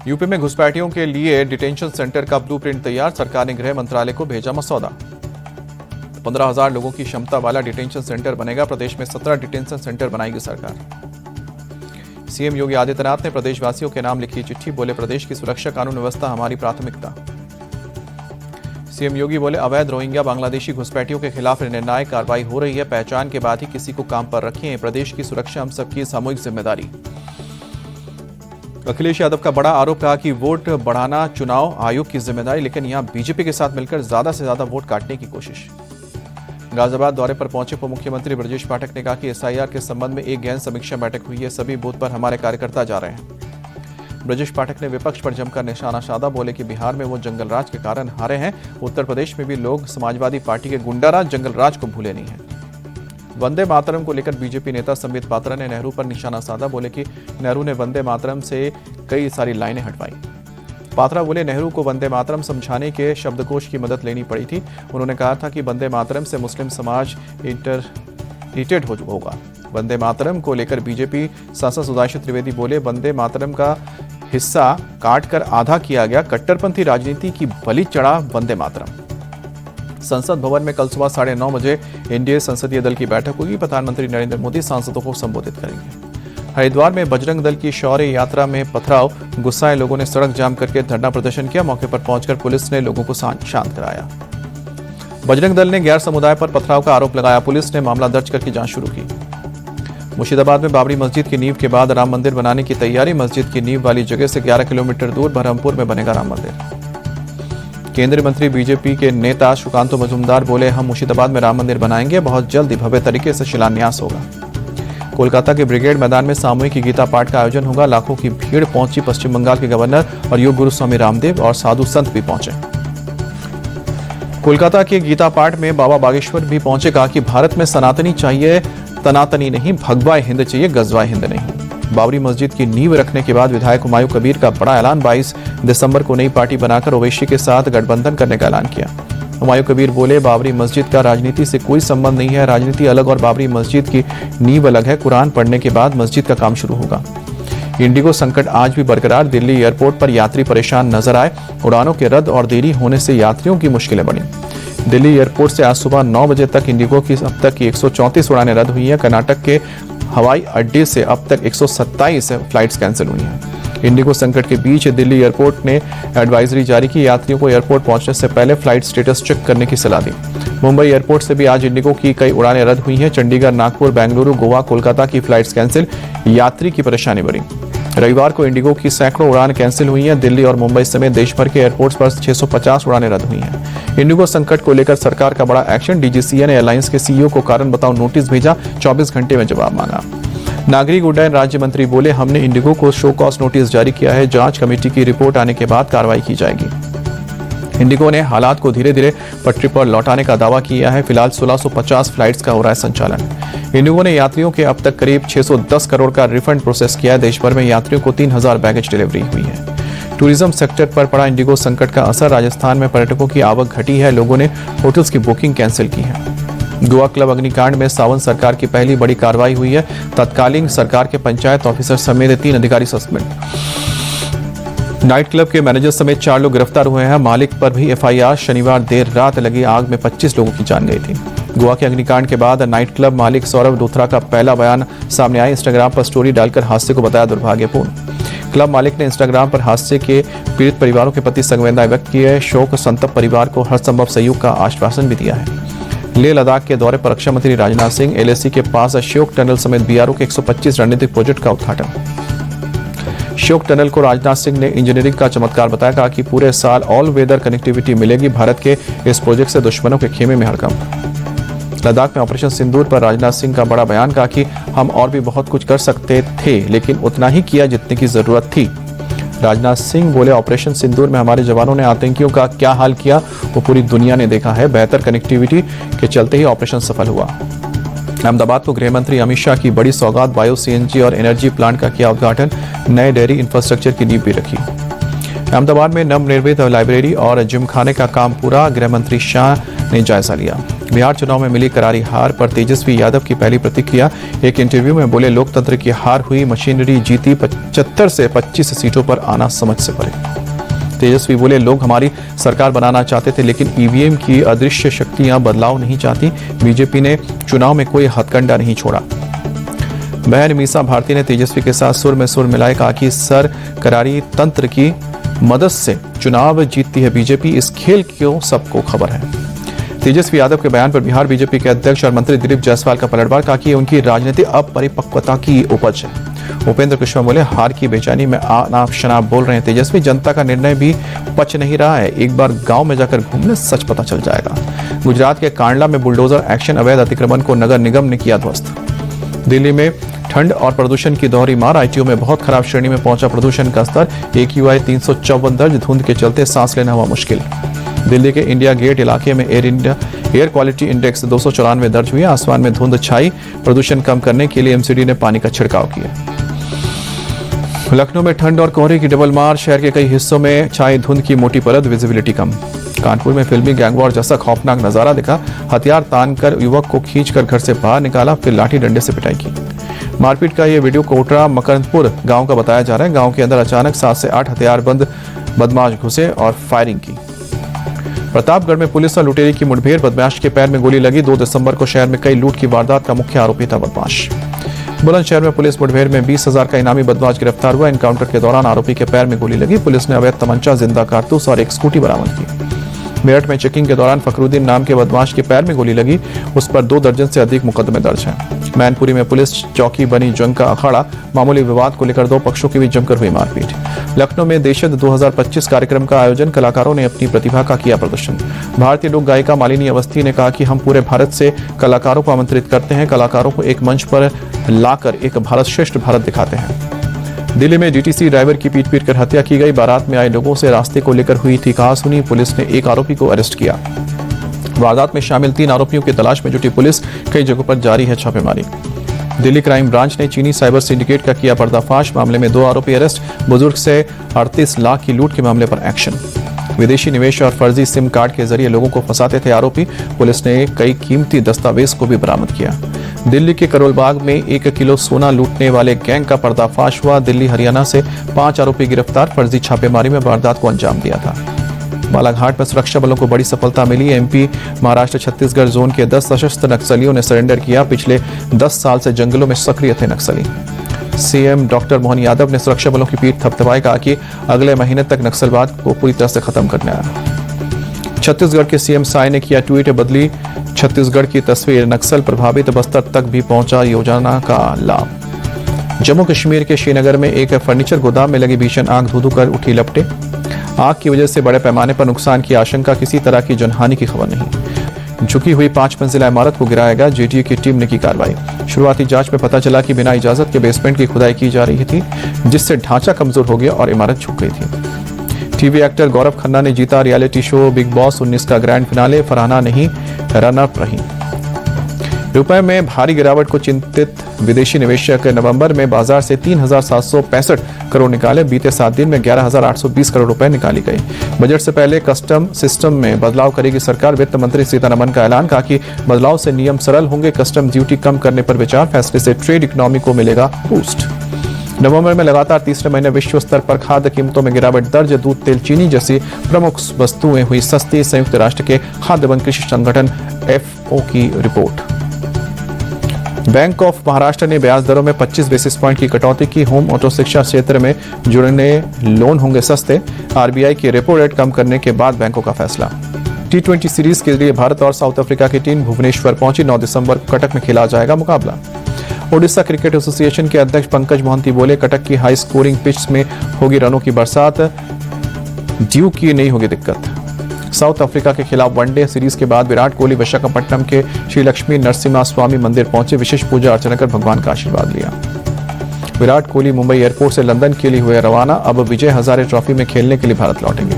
UP में घुसपैठियों के लिए डिटेंशन सेंटर का ब्लूप्रिंट तैयार, सरकार ने गृह मंत्रालय को भेजा मसौदा। 15,000 लोगों की क्षमता वाला डिटेंशन सेंटर बनेगा। प्रदेश में 17 डिटेंशन सेंटर बनाएगी सरकार। सीएम योगी आदित्यनाथ ने प्रदेशवासियों के नाम लिखी चिट्ठी, बोले प्रदेश की सुरक्षा कानून व्यवस्था हमारी प्राथमिकता। सीएम योगी बोले अवैध रोहिंग्या बांग्लादेशी घुसपैठियों के खिलाफ निर्णायक कार्रवाई हो रही है, पहचान के बाद ही किसी को काम पर रखें, प्रदेश की सुरक्षा हम सबकी सामूहिक जिम्मेदारी। अखिलेश यादव का बड़ा आरोप रहा कि वोट बढ़ाना चुनाव आयोग की जिम्मेदारी, लेकिन यहां बीजेपी के साथ मिलकर ज्यादा से ज्यादा वोट काटने की कोशिश। गाजियाबाद दौरे पर पहुंचे उप मुख्यमंत्री ब्रजेश पाठक ने कहा कि एसआईआर के संबंध में एक गहन समीक्षा बैठक हुई है, सभी बूथ पर हमारे कार्यकर्ता जा रहे हैं। ब्रजेश पाठक ने विपक्ष पर जमकर निशाना साधा, बोले कि बिहार में वो जंगलराज के कारण हारे हैं, उत्तर प्रदेश में भी लोग समाजवादी पार्टी के गुंडाराज जंगलराज को भूले नहीं हैं। वंदे मातरम को लेकर बीजेपी नेता संबित पात्रा ने नेहरू पर निशाना साधा, बोले कि नेहरू ने वंदे मातरम से कई सारी लाइनें हटवाई। पात्रा बोले नेहरू को वंदे मातरम समझाने के शब्दकोश की मदद लेनी पड़ी थी। उन्होंने कहा था कि वंदे मातरम से मुस्लिम समाज इरिटेट होगा। वंदे मातरम को लेकर बीजेपी सांसद सुधांशु त्रिवेदी बोले वंदे मातरम का हिस्सा काटकर आधा किया गया, कट्टरपंथी राजनीति की बलि चढ़ा वंदे मातरम। संसद भवन में कल सुबह 9:30 बजे एनडीए संसदीय दल की बैठक होगी। प्रधानमंत्री नरेंद्र मोदी सांसदों को संबोधित करेंगे। हरिद्वार में बजरंग दल की शौर्य यात्रा में पथराव, गुस्साए लोगों ने सड़क जाम करके धरना प्रदर्शन किया। मौके पर पहुंचकर पुलिस ने लोगों को शांत कराया। बजरंग दल ने गैर समुदाय पर पथराव का आरोप लगाया, पुलिस ने मामला दर्ज करके जांच शुरू की। मुर्शिदाबाद में बाबरी मस्जिद की नींव के बाद राम मंदिर बनाने की तैयारी, मस्जिद की नींव वाली जगह से 11 किलोमीटर दूर बरहमपुर में बनेगा राम मंदिर। केंद्रीय मंत्री बीजेपी के नेता सुकांतो मजूमदार बोले हम मुर्शिदाबाद में राम मंदिर बनाएंगे, बहुत जल्द भव्य तरीके से शिलान्यास होगा। कोलकाता के ब्रिगेड मैदान में सामूहिक गीता पाठ का आयोजन होगा, लाखों की भीड़ पहुंची। पश्चिम बंगाल के गवर्नर और योग गुरु स्वामी रामदेव और साधु संत भी पहुंचे। कोलकाता के गीता पाठ में बाबा बागेश्वर भी पहुंचे, कहा कि भारत में सनातनी चाहिए, तनातनी नहीं, भगवाए हिंद चाहिए, गजवाए हिंद नहीं। बाबरी मस्जिद की नींव रखने के बाद विधायक हुमायूं कबीर का बड़ा ऐलान, 22 दिसंबर को नई पार्टी बनाकर ओवैसी के साथ गठबंधन करने का ऐलान किया। हुमायूं कबीर बोले बाबरी मस्जिद का राजनीति से कोई संबंध नहीं है, राजनीति अलग और बाबरी मस्जिद की नींव अलग है। कुरान पढ़ने के बाद मस्जिद का काम शुरू होगा। इंडिगो संकट आज भी बरकरार, दिल्ली एयरपोर्ट पर यात्री परेशान नजर आए, उड़ानों के रद्द और देरी होने से यात्रियों की मुश्किलें बढ़ी। दिल्ली एयरपोर्ट से आज सुबह 9 बजे तक इंडिगो की अब तक की 134 उड़ानें रद्द हुई हैं। कर्नाटक के हवाई अड्डे से अब तक 127 फ्लाइट्स कैंसिल हुई हैं। इंडिगो संकट के बीच दिल्ली एयरपोर्ट ने एडवाइजरी जारी की, यात्रियों को एयरपोर्ट पहुंचने से पहले फ्लाइट स्टेटस चेक करने की सलाह दी। मुंबई एयरपोर्ट से भी आज इंडिगो की कई उड़ानें रद्द हुई हैं। चंडीगढ़, नागपुर, बेंगलुरु, गोवा, कोलकाता की फ्लाइट्स कैंसिल, यात्री की परेशानी बढ़ी। रविवार को इंडिगो की सैकड़ों उड़ान कैंसिल हुई हैं। दिल्ली और मुंबई समेत देश भर के एयरपोर्ट्स पर 650 उड़ानें रद्द हुई हैं। इंडिगो संकट को लेकर सरकार का बड़ा एक्शन, डीजीसीए ने एयरलाइंस के सीईओ को कारण बताओ नोटिस भेजा, 24 घंटे में जवाब मांगा। नागरिक उड्डयन राज्य मंत्री बोले हमने इंडिगो को शो कॉज नोटिस जारी किया है, जांच कमेटी की रिपोर्ट आने के बाद कार्रवाई की जाएगी। इंडिगो ने हालात को धीरे धीरे पटरी पर लौटाने का दावा किया है। फिलहाल 1650 फ्लाइट्स का हो रहा है संचालन। इंडिगो ने यात्रियों के अब तक करीब 610 करोड़ का रिफंड प्रोसेस किया है। देश भर में यात्रियों को 3000 बैगेज डिलीवरी हुई है। टूरिज्म सेक्टर पर पड़ा इंडिगो संकट का असर, राजस्थान में पर्यटकों की आवक घटी है, लोगों ने होटल्स की बुकिंग कैंसिल की है। गोवा क्लब अग्निकांड में सावंत सरकार की पहली बड़ी कार्रवाई हुई है। तत्कालीन सरकार के पंचायत ऑफिसर समेत 3 अधिकारी सस्पेंड। नाइट क्लब के मैनेजर समेत 4 लोग गिरफ्तार हुए हैं। मालिक पर भी एफआईआर। शनिवार देर रात लगी आग में 25 लोगों की जान गई थी। गोवा के अग्निकांड के बाद नाइट क्लब मालिक सौरभ डोथरा का पहला बयान सामने आया। इंस्टाग्राम पर स्टोरी डालकर हादसे को बताया दुर्भाग्यपूर्ण। क्लब मालिक ने इंस्टाग्राम पर हादसे के पीड़ित परिवारों के प्रति संवेदना व्यक्त की है। शोक संतप्त परिवार को हर संभव सहयोग का आश्वासन भी दिया है। लेह लद्दाख के दौरे पर रक्षा मंत्री राजनाथ सिंह, एलएसी के पास अशोक टनल समेत बीआरओ के 125 रणनीतिक प्रोजेक्ट का उद्घाटन। अशोक टनल को राजनाथ सिंह ने इंजीनियरिंग का चमत्कार बताया, कहा कि पूरे साल ऑल वेदर कनेक्टिविटी मिलेगी। भारत के इस प्रोजेक्ट से दुश्मनों के खेमे में हड़कंप। लद्दाख में ऑपरेशन सिंदूर पर राजनाथ सिंह का बड़ा बयान, कहा कि हम और भी बहुत कुछ कर सकते थे, लेकिन उतना ही किया जितने की जरूरत थी। राजनाथ सिंह बोले ऑपरेशन सिंदूर में हमारे जवानों ने आतंकियों का क्या हाल किया वो पूरी दुनिया ने देखा है। बेहतर कनेक्टिविटी के चलते ही ऑपरेशन सफल हुआ। अहमदाबाद को गृह मंत्री अमित शाह की बड़ी सौगात, बायो सीएनजी और एनर्जी प्लांट का किया उद्घाटन, नए डेयरी इंफ्रास्ट्रक्चर की नींव भी रखी। अहमदाबाद में नवनिर्मित लाइब्रेरी और जिमखाने का काम पूरा, गृह मंत्री शाह ने जायजा लिया। बिहार चुनाव में मिली करारी हार पर तेजस्वी यादव की पहली प्रतिक्रिया। एक इंटरव्यू में बोले, लोकतंत्र की हार हुई, मशीनरी जीती, 75 से 25 सीटों पर आना समझ से परे। तेजस्वी बोले, लोग हमारी सरकार बनाना चाहते थे, लेकिन ईवीएम की अदृश्य शक्तियां बदलाव नहीं चाहती। बीजेपी ने चुनाव में कोई हथकंडा नहीं छोड़ा। बहन मीसा भारती ने तेजस्वी के साथ सुर में सुर मिलाए, कहा कि सर करारी तंत्र की मदद से चुनाव जीतती है बीजेपी, इस खेल को सबको खबर है। तेजस्वी यादव के बयान पर बिहार बीजेपी के अध्यक्ष और मंत्री दिलीप जायसवाल का पलटवार, कहा कि उनकी राजनीतिक अपरिपक्वता की उपज है। उपेंद्र कुशवाहा बोले, हार की बेचैनी में आनाप शनाप बोल रहे हैं तेजस्वी, जनता का निर्णय भी पच नहीं रहा है, एक बार गांव में जाकर घूमने सच पता चल जाएगा। गुजरात के कांडला में बुलडोजर एक्शन, अवैध अतिक्रमण को नगर निगम ने किया ध्वस्त। दिल्ली में ठंड और प्रदूषण की दोहरी मार, आईटीओ में बहुत खराब श्रेणी में पहुंचा प्रदूषण का स्तर, AQI 354 दर्ज, धुंध के चलते सांस लेना हुआ मुश्किल। दिल्ली के इंडिया गेट इलाके में एयर क्वालिटी इंडेक्स 294 दर्ज हुई, आसमान में धुंध छाई, प्रदूषण कम करने के लिए MCD ने पानी का छिड़काव किया। लखनऊ में ठंड और कोहरे की डबल मार, शहर के कई हिस्सों में छाई धुंध की मोटी परत, विजिबिलिटी कम। कानपुर में फिल्मी गैंगवॉर जैसा खौफनाक नजारा दिखा, हथियार तानकर युवक को खींचकर घर से बाहर निकाला, फिर लाठी डंडे से पिटाई की। मारपीट का यह वीडियो कोटरा मकरंदपुर गांव का बताया जा रहा है। गांव के अंदर अचानक 7 से 8 हथियारबंद बदमाश घुसे और फायरिंग की। प्रतापगढ़ में पुलिस और लुटेरे की मुठभेड़, बदमाश के पैर में गोली लगी। 2 दिसंबर को शहर में कई लूट की वारदात का मुख्य आरोपी था बदमाश। बुलंदशहर में पुलिस मुठभेड़ में 20,000 का इनामी बदमाश गिरफ्तार हुआ। एनकाउंटर के दौरान आरोपी के पैर में गोली लगी। पुलिस ने अवैध तमंचा, जिंदा कारतूस और एक स्कूटी बरामद की। मेरठ में चेकिंग के दौरान फखरुद्दीन नाम के बदमाश के पैर में गोली लगी, उस पर 2 दर्जन से अधिक मुकदमे दर्ज हैं। मैनपुरी में पुलिस चौकी बनी जंग का अखाड़ा, मामूली विवाद को लेकर 2 पक्षों के बीच जमकर हुई मारपीट। लखनऊ में देशद 2025 कार्यक्रम का आयोजन, कलाकारों ने अपनी प्रतिभा का किया प्रदर्शन। भारतीय लोक गायिका मालिनी अवस्थी ने कहा कि हम पूरे भारत से कलाकारों को आमंत्रित करते हैं, कलाकारों को एक मंच पर लाकर एक भारत श्रेष्ठ भारत दिखाते हैं। दिल्ली में डीटीसी ड्राइवर की पीट कर हत्या की गई। बारात में आए लोगों से रास्ते को लेकर हुई थी कहासुनी, पुलिस ने एक आरोपी को अरेस्ट किया। वारदात में शामिल 3 आरोपियों की तलाश में जुटी पुलिस, कई जगहों पर जारी है छापेमारी। दिल्ली क्राइम ब्रांच ने चीनी साइबर सिंडिकेट का किया पर्दाफाश, मामले में 2 आरोपी अरेस्ट। बुजुर्ग से 38 लाख की लूट के मामले पर एक्शन। विदेशी निवेश और फर्जी सिम कार्ड के जरिए लोगों को फंसाते थे आरोपी, पुलिस ने कई कीमती दस्तावेज को भी बरामद किया। दिल्ली के करोलबाग में 1 किलो सोना लूटने वाले गैंग का पर्दाफाश हुआ। दिल्ली हरियाणा से 5 आरोपी गिरफ्तार, फर्जी छापेमारी में वारदात को अंजाम दिया था। बालाघाट में सुरक्षा बलों को बड़ी सफलता मिली। MP, महाराष्ट्र, छत्तीसगढ़ जोन के 10 सशस्त्र नक्सलियों ने सरेंडर किया। पिछले 10 साल से जंगलों में सक्रिय थे नक्सली। CM डॉक्टर मोहन यादव ने सुरक्षा बलों की पीठ थपथपाई, कहा कि अगले महीने तक नक्सलवाद को पूरी तरह से खत्म करना है। छत्तीसगढ़ के CM साय ने किया ट्वीट, बदली छत्तीसगढ़ की तस्वीर, नक्सल प्रभावित बस्तर तक भी पहुंचा योजना का लाभ। जम्मू कश्मीर के श्रीनगर में एक फर्नीचर गोदाम में लगी भीषण आग धू-धू कर उठी लपटें। आग की वजह से बड़े पैमाने पर नुकसान की आशंका, किसी तरह की जनहानि की खबर नहीं। झुकी हुई 5 मंजिला इमारत को गिराया गया, JTU की टीम ने की कार्रवाई। शुरुआती जांच में पता चला कि बिना इजाजत के बेसमेंट की खुदाई की जा रही थी, जिससे ढांचा कमजोर हो गया और इमारत झुक गई थी। टीवी एक्टर गौरव खन्ना ने जीता रियलिटी शो बिग बॉस 19 का ग्रैंड फिनाले, फरहाना नहीं रनअप रही। रुपए में भारी गिरावट को चिंतित विदेशी निवेशक नवंबर में बाजार से 3,765 करोड़ निकाले। बीते 7 दिन में 11,820 करोड़ रुपए निकाली गई। बजट से पहले कस्टम सिस्टम में बदलाव करेगी सरकार, वित्त मंत्री सीतारमण का ऐलान, कहा कि बदलाव से नियम सरल होंगे, कस्टम ड्यूटी कम करने पर विचार, फैसले से ट्रेड इकोनॉमी को मिलेगा बूस्ट। नवंबर में लगातार तीसरे महीने विश्व स्तर पर खाद्य कीमतों में गिरावट दर्ज, दूध, तेल, चीनी जैसी प्रमुख वस्तुएं हुई सस्ती। संयुक्त राष्ट्र के खाद्य एवं कृषि संगठन FAO की रिपोर्ट। बैंक ऑफ महाराष्ट्र ने ब्याज दरों में 25 बेसिस पॉइंट की कटौती की। होम ऑटो शिक्षा क्षेत्र में जुड़ने लोन होंगे सस्ते। RBI की रेपो रेट कम करने के बाद बैंकों का फैसला। T20 सीरीज के लिए भारत और साउथ अफ्रीका की टीम भुवनेश्वर पहुंची। 9 दिसंबर को कटक में खेला जाएगा मुकाबला। ओडिशा क्रिकेट एसोसिएशन के अध्यक्ष पंकज मोहंती बोले, कटक की हाई स्कोरिंग पिच में होगी रनों की बरसात, ड्यू की नहीं होगी दिक्कत। साउथ अफ्रीका के खिलाफ वनडे सीरीज के बाद विराट कोहली विशाखापट्टनम के श्री लक्ष्मी नरसिम्हा स्वामी मंदिर पहुंचे, विशेष पूजा अर्चना कर भगवान का आशीर्वाद लिया। विराट कोहली मुंबई एयरपोर्ट से लंदन के लिए हुए रवाना, अब विजय हजारे ट्रॉफी में खेलने के लिए भारत लौटेंगे।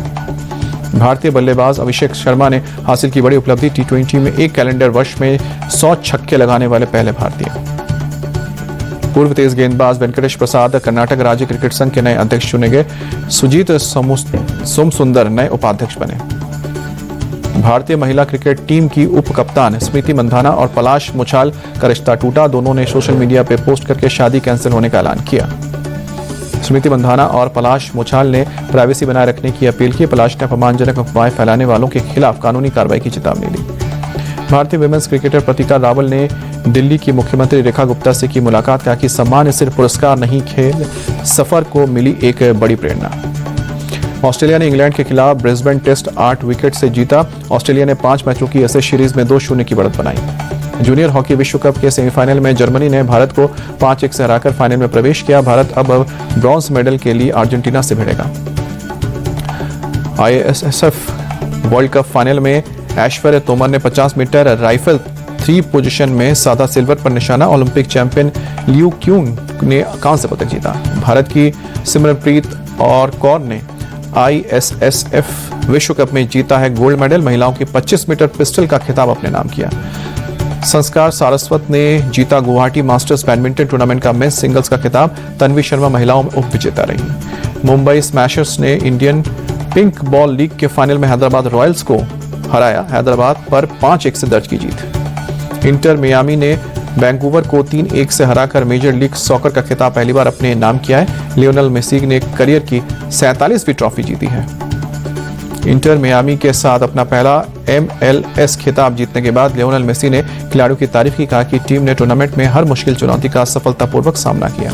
भारतीय बल्लेबाज अभिषेक शर्मा ने हासिल की बड़ी उपलब्धि, T20 में एक कैलेंडर वर्ष में 100 छक्के लगाने वाले पहले भारतीय। पूर्व तेज गेंदबाज वेंकटेश प्रसाद कर्नाटक राज्य क्रिकेट संघ के नए अध्यक्ष चुने गए। सुजीत सोमसुंदर नए उपाध्यक्ष बने। भारतीय महिला क्रिकेट टीम की उप कप्तान स्मृति मंधाना और पलाश मुछाल का रिश्ता टूटा। दोनों ने सोशल मीडिया पर पोस्ट करके शादी कैंसिल होने का ऐलान किया। स्मृति मंधाना और पलाश मुछाल ने प्राइवेसी बनाए रखने की अपील की। पलाश ने अपमानजनक अफवाहें फैलाने वालों के खिलाफ कानूनी कार्रवाई की चेतावनी दी। भारतीय विमेंस क्रिकेटर प्रतिका रावल ने दिल्ली की मुख्यमंत्री रेखा गुप्ता से की मुलाकात। कहा कि सम्मान सिर्फ पुरस्कार नहीं, खेल सफर को मिली एक बड़ी प्रेरणा। ऑस्ट्रेलिया ने इंग्लैंड के खिलाफ ब्रिस्बेन टेस्ट 8 विकेट से जीता। ऑस्ट्रेलिया ने 5 मैचों की एशेज सीरीज में 2-0 की बढ़त बनाई। जूनियर हॉकी विश्व कप के सेमीफाइनल में जर्मनी ने भारत को 5-1 से हराकर फाइनल में प्रवेश किया। भारत अब ब्रॉन्ज मेडल के लिए अर्जेंटीना से भिड़ेगा। आईएसएसएफ वर्ल्ड कप फाइनल में ऐश्वर्या तोमर ने 50 मीटर राइफल 3 पोजीशन में साधा सिल्वर पर निशाना। ओलंपिक चैंपियन लियू क्यूंग ने कांस्य पदक जीता। भारत की सिमरनप्रीत कौर ने आईएसएसएफ विश्व कप में जीता है गोल्ड मेडल। महिलाओं की 25 मीटर पिस्टल का खिताब अपने नाम किया। संस्कार सारस्वत ने जीता गुवाहाटी मास्टर्स बैडमिंटन टूर्नामेंट का मेंस सिंगल्स का खिताब। तन्वी शर्मा महिलाओं में उप विजेता रही। मुंबई स्मैशर्स ने इंडियन पिंक बॉल लीग के फाइनल में हैदराबाद रॉयल्स को हराया। हैदराबाद पर 5-1 से दर्ज की जीत। इंटर मियामी ने वैंकूवर को 3-1 से हराकर मेजर लीग सॉकर का खिताब पहली बार अपने नाम किया है। लियोनेल मेसी ने करियर की 47वीं ट्रॉफी जीती है। इंटर मियामी के साथ अपना पहला MLS खिताब जीतने के बाद लियोनेल मेसी ने खिलाड़ियों की तारीफ की। कहा कि टीम ने टूर्नामेंट में हर मुश्किल चुनौती का सफलतापूर्वक सामना किया।